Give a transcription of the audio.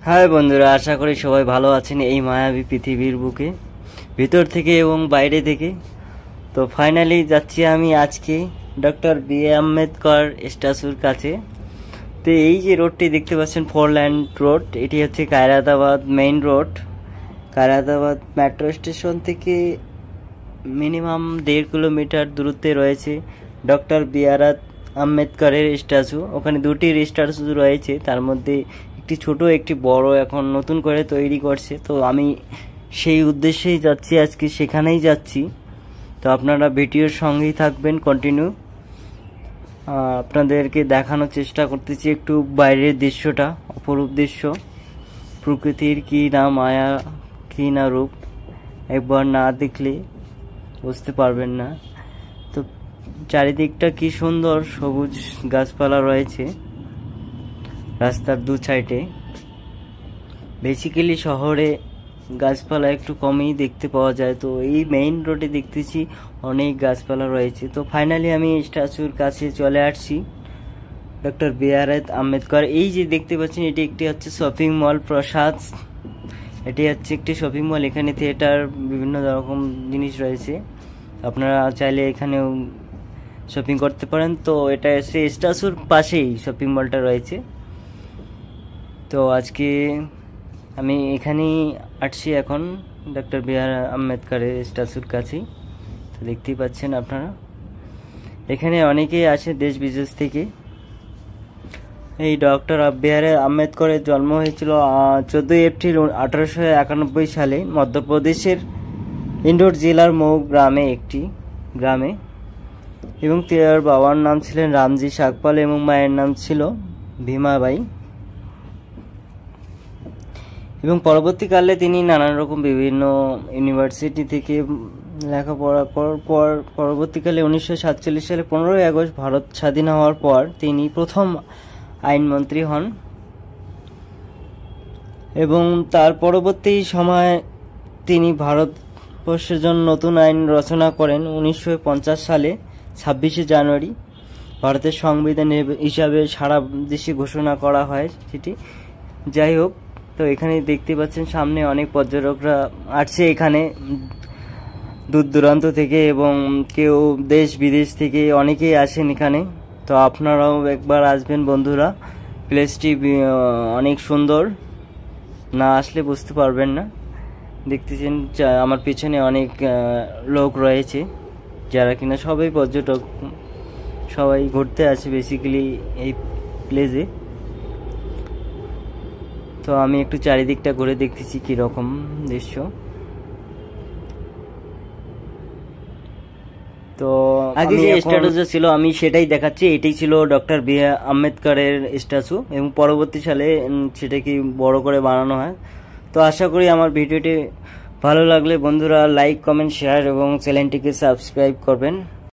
High বন্ধুরা, আশা করি সবাই ভালো আছেন এই মায়াবী পৃথিবীর বুকে, ভিতর থেকে এবং বাইরে থেকে। তো ফাইনালি যাচ্ছি আমি আজকে ডক্টর বি.আর. আম্বেদকর স্ট্যাচুর কাছে। তো এই যে রোডটি দেখতে পাচ্ছেন, 4 লেন রোড, এটি হচ্ছে কায়রাতাবাদ মেইন রোড। কায়রাতাবাদ মেট্রো স্টেশন থেকে মিনিমাম 1.5 কিলোমিটার দূরত্বে রয়েছে ডক্টর বি.আর. আম্বেদকরের স্ট্যাচু। ওখানে দুটি স্ট্যাচু রয়েছে, তার মধ্যে একটি ছোট একটি বড় এখন নতুন করে তৈরি করছে। তো আমি সেই উদ্দেশ্যেই যাচ্ছি, আজকে সেখানেই যাচ্ছি। তো আপনারা ভিডিওর সঙ্গেই থাকবেন কন্টিনিউ। আপনাদেরকে দেখানোর চেষ্টা করতেছি একটু বাইরের দৃশ্যটা, অপরূপ দৃশ্য, প্রকৃতির কি না মায়া, কি না রূপ, একবার না দেখলে বুঝতে পারবেন না। তো চারিদিকটা কি সুন্দর, সবুজ গাছপালা রয়েছে রাস্তার দু সাইডে। বেসিক্যালি শহরে গাছপালা একটু কমই দেখতে পাওয়া যায়, তো এই মেইন রোডে দেখতেছি অনেক গাছপালা রয়েছে। তো ফাইনালি আমি স্ট্যাচুর কাছে চলে আসছি, ডক্টর বি.আর. আম্বেদকর। এই যে দেখতে পাচ্ছেন, এটি একটি হচ্ছে শপিং মল প্রসাদ। এটি হচ্ছে একটি শপিং মল, এখানে থিয়েটার, বিভিন্ন রকম জিনিস রয়েছে, আপনারা চাইলে এখানেও শপিং করতে পারেন। তো এটা এসে স্ট্যাচুর পাশেই শপিং মলটা রয়েছে। তো আজকে আমি এখানেই আসছি এখন ডক্টর বি.আর. আম্বেদকরের স্ট্যাচুর কাছেই। তো দেখতেই পাচ্ছেন আপনারা, এখানে অনেকেই আসে দেশ বিদেশ থেকে। এই ডক্টর বি.আর. আম্বেদকরের জন্ম হয়েছিল 14 এপ্রিল 1891 সালে মধ্যপ্রদেশের ইন্দোর জেলার মৌ গ্রামে, একটি গ্রামে। এবং তার বাবার নাম ছিলেন রামজি সাকপাল এবং মায়ের নাম ছিল ভীমাবাই। এবং পরবর্তীকালে তিনি নানান রকম বিভিন্ন ইউনিভার্সিটি থেকে লেখাপড়া করার পর পরবর্তীকালে 1947 সালে 15ই আগস্ট ভারত স্বাধীন হওয়ার পর তিনি প্রথম আইনমন্ত্রী হন। এবং তার পরবর্তী সময়ে তিনি ভারতবর্ষের জন্য নতুন আইন রচনা করেন। 1950 সালে 26শে জানুয়ারি ভারতের সংবিধান হিসাবে সারা দেশে ঘোষণা করা হয় সেটি। যাই হোক, তো এখানে দেখতে পাচ্ছেন সামনে অনেক পর্যটকরা আসছে এখানে দূর দূরান্ত থেকে, এবং কেউ দেশ বিদেশ থেকে অনেকেই আসেন এখানে। তো আপনারাও একবার আসবেন বন্ধুরা, প্লেসটি অনেক সুন্দর, না আসলে বুঝতে পারবেন না। দেখতেছেন আমার পিছনে অনেক লোক রয়েছে, যারা কিনা সবাই পর্যটক, সবাই ঘুরতে আসে বেসিক্যালি এই প্লেসে। তো আমি একটু চারিদিকটা ঘুরে দেখতেছি কিরকম দৃশ্য। তো আগে যে স্ট্যাচু ছিল আমি সেটাই দেখাচ্ছি, এটাই ছিল ডক্টর বি.আর. আম্বেদকরের স্ট্যাচু, এবং পরবর্তী সালে সেটাকে বড় করে বানানো হয়। তো আশা করি আমার ভিডিওটি ভালো লাগলে বন্ধুরা লাইক, কমেন্ট, শেয়ার এবং চ্যানেলটিকে সাবস্ক্রাইব করবেন।